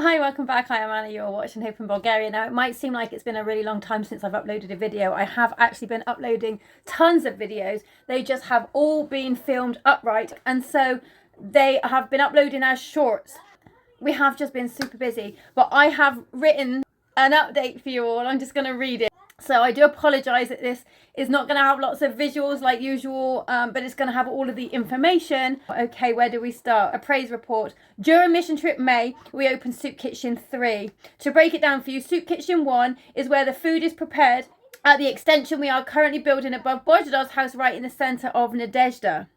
Hi, welcome back. I am Anna. You're watching Hope in Bulgaria. Now, it might seem like it's been a really long time since I've uploaded a video. I have actually been uploading tons of videos. They just have all been filmed upright, and so they have been uploading as shorts. We have just been super busy, but I have written an update for you all. I'm just going to read it. So I do apologise that this is not going to have lots of visuals like usual, but it's going to have all of the information. Okay, where do we start? A praise report. During mission trip May, we opened Soup Kitchen 3. To break it down for you, Soup Kitchen 1 is where the food is prepared at the extension we are currently building above Bojda's house right in the centre of Nadezhda,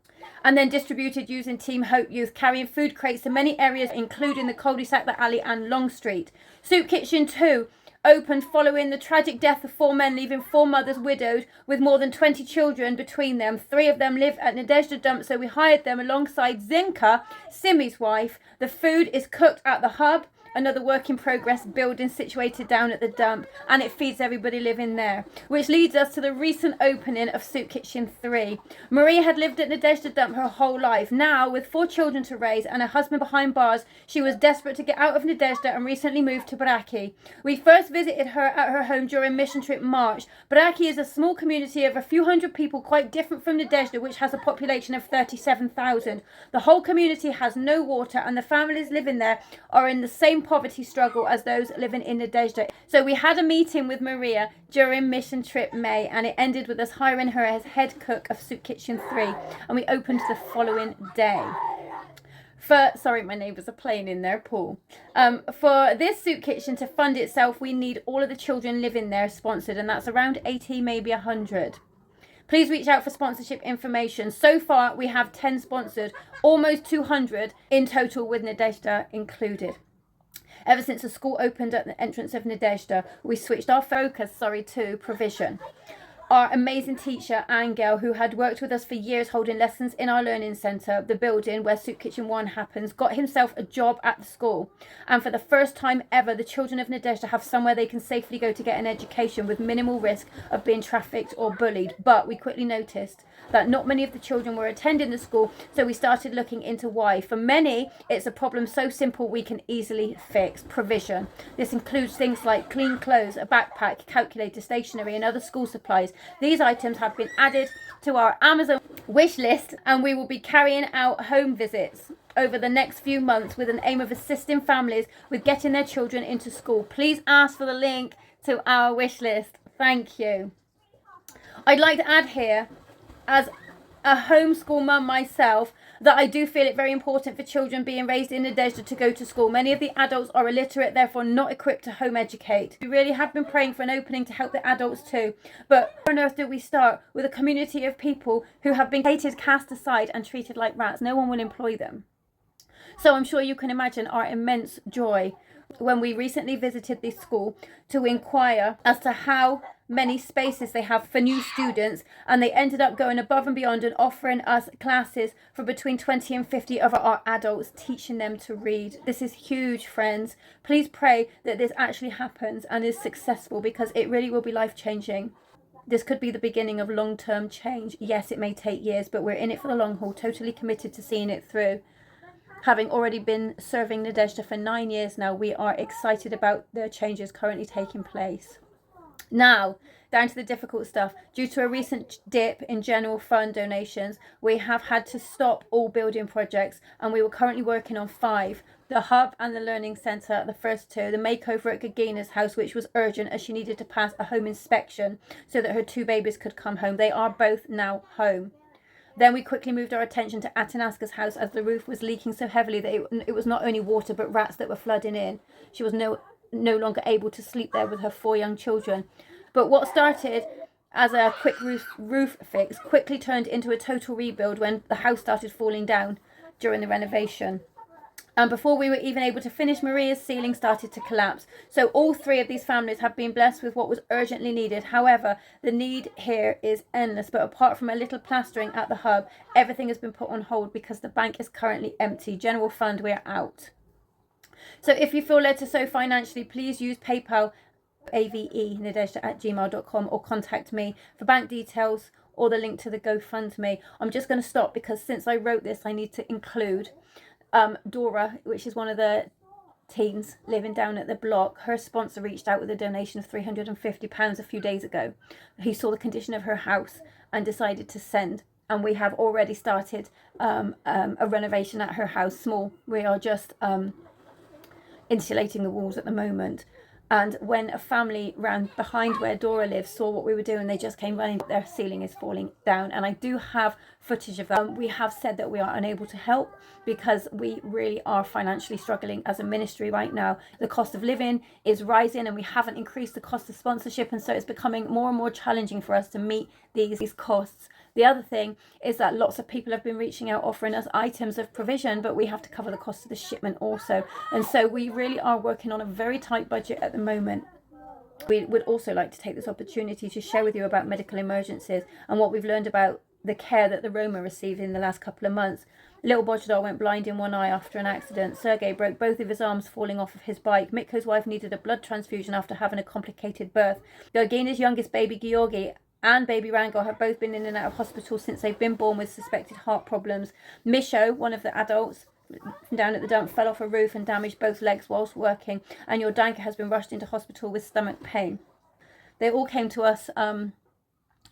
and then distributed using Team Hope Youth, carrying food crates to many areas including the cul-de-sac, the alley and Long Street. Soup Kitchen 2 opened following the tragic death of 4 men, leaving 4 mothers widowed with more than 20 children between them. 3 of them live at Nadezhda dump, so we hired them alongside Zinka, Simi's wife. The food is cooked at the hub, another work in progress building situated down at the dump, and it feeds everybody living there, which leads us to the recent opening of Soup Kitchen 3. Maria had lived at Nadezhda dump her whole life. Now, with 4 children to raise and a husband behind bars, she was desperate to get out of Nadezhda and recently moved to Baraki. We first visited her at her home during mission trip March. Baraki is a small community of a few hundred people, quite different from Nadezhda, which has a population of 37,000. The whole community has no water, and the families living there are in the same poverty struggle as those living in Nadezhda. So we had a meeting with Maria during mission trip May, and it ended with us hiring her as head cook of Soup Kitchen 3, and we opened the following day. Sorry, my neighbours are playing in their pool. For this Soup Kitchen to fund itself, we need all of the children living there sponsored, and that's around 80, maybe 100. Please reach out for sponsorship information. So far, we have 10 sponsored, almost 200 in total with Nadezhda included. Ever since the school opened at the entrance of Nadezhda, we switched our focus, to provision. Our amazing teacher, Angel, who had worked with us for years holding lessons in our learning centre, the building where Soup Kitchen 1 happens, got himself a job at the school. And for the first time ever, the children of Nadezhda have somewhere they can safely go to get an education with minimal risk of being trafficked or bullied. But we quickly noticed that not many of the children were attending the school, so we started looking into why. For many, it's a problem so simple we can easily fix. Provision. This includes things like clean clothes, a backpack, calculator, stationery and other school supplies. These items have been added to our Amazon wish list, and we will be carrying out home visits over the next few months with an aim of assisting families with getting their children into school. Please ask for the link to our wish list. Thank you. I'd like to add here, as a homeschool mum myself, that I do feel it very important for children being raised in Nadezhda to go to school. Many of the adults are illiterate, therefore not equipped to home educate. We really have been praying for an opening to help the adults too. But where on earth do we start with a community of people who have been hated, cast aside and treated like rats? No one will employ them. So I'm sure you can imagine our immense joy when we recently visited this school to inquire as to how many spaces they have for new students, and they ended up going above and beyond and offering us classes for between 20 and 50 of our adults, teaching them to read. This is huge, friends. Please pray that this actually happens and is successful, because it really will be life-changing. This could be the beginning of long-term change. Yes, it may take years, but we're in it for the long haul, totally committed to seeing it through. Having already been serving Nadezhda for 9 years now, we are excited about the changes currently taking place. Now, down to the difficult stuff. Due to a recent dip in general fund donations, we have had to stop all building projects, and we were currently working on 5. The hub and the learning centre, the first 2. The makeover at Gagina's house, which was urgent as she needed to pass a home inspection so that her 2 babies could come home. They are both now home. Then we quickly moved our attention to Atanaska's house, as the roof was leaking so heavily that it was not only water but rats that were flooding in. She was no longer able to sleep there with her 4 young children. But what started as a quick roof fix quickly turned into a total rebuild when the house started falling down during the renovation. And before we were even able to finish, Maria's ceiling started to collapse. So all 3 of these families have been blessed with what was urgently needed. However, the need here is endless. But apart from a little plastering at the hub, everything has been put on hold because the bank is currently empty. General fund, we're out. So if you feel led to sow financially, please use PayPal, ave.nadezhda@gmail.com, or contact me for bank details or the link to the GoFundMe. I'm just going to stop because since I wrote this, I need to include Dora, which is one of the teens living down at the block. Her sponsor reached out with a donation of £350 a few days ago. He saw the condition of her house and decided to send. And we have already started a renovation at her house, small. We are just insulating the walls at the moment. And when a family ran behind where Dora lives saw what we were doing, they just came running. Their ceiling is falling down, and I do have footage of that. We have said that we are unable to help because we really are financially struggling as a ministry right now. The cost of living is rising, and we haven't increased the cost of sponsorship, and so it's becoming more and more challenging for us to meet these costs. The other thing is that lots of people have been reaching out offering us items of provision, but we have to cover the cost of the shipment also. And so we really are working on a very tight budget at the moment. We would also like to take this opportunity to share with you about medical emergencies and what we've learned about the care that the Roma received in the last couple of months. Little Bojdar went blind in one eye after an accident. Sergei broke both of his arms falling off of his bike. Mitko's wife needed a blood transfusion after having a complicated birth. Georgina's youngest baby, Georgi, and baby Rango have both been in and out of hospital since they've been born with suspected heart problems. Misho, one of the adults down at the dump, fell off a roof and damaged both legs whilst working, and your Danka has been rushed into hospital with stomach pain. They all came to us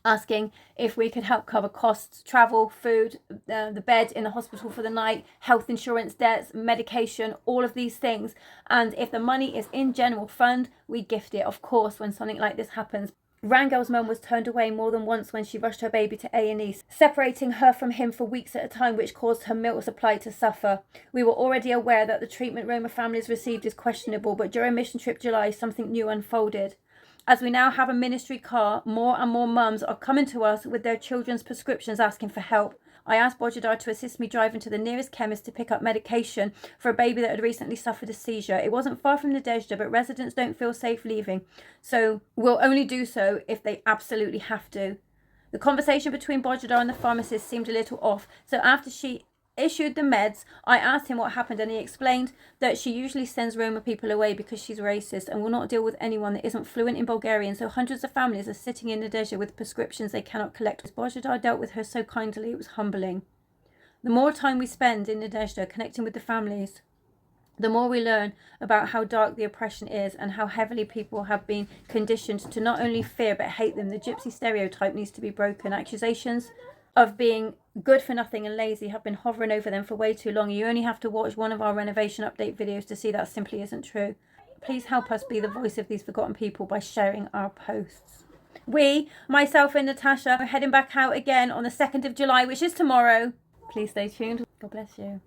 asking if we could help cover costs, travel, food, the bed in the hospital for the night, health insurance debts, medication, all of these things. And if the money is in general fund, we gift it, of course, when something like this happens. Rangel's mum was turned away more than once when she rushed her baby to A&E, separating her from him for weeks at a time, which caused her milk supply to suffer. We were already aware that the treatment Roma families received is questionable, but during Mission Trip July, something new unfolded. As we now have a ministry car, more and more mums are coming to us with their children's prescriptions asking for help. I asked Bojdar to assist me driving to the nearest chemist to pick up medication for a baby that had recently suffered a seizure. It wasn't far from Nadezhda, but residents don't feel safe leaving, so we'll only do so if they absolutely have to. The conversation between Bojdar and the pharmacist seemed a little off, so after she issued the meds, I asked him what happened, and he explained that she usually sends Roma people away because she's racist and will not deal with anyone that isn't fluent in Bulgarian, so hundreds of families are sitting in Nadezhda with prescriptions they cannot collect. Bojdar dealt with her so kindly, it was humbling. The more time we spend in Nadezhda connecting with the families, the more we learn about how dark the oppression is and how heavily people have been conditioned to not only fear but hate them. The gypsy stereotype needs to be broken. Accusations of being good for nothing and lazy have been hovering over them for way too long. You only have to watch one of our renovation update videos to see that simply isn't true. Please help us be the voice of these forgotten people by sharing our posts. We, myself and Natasha, are heading back out again on the 2nd of July, which is tomorrow. Please stay tuned. God bless you.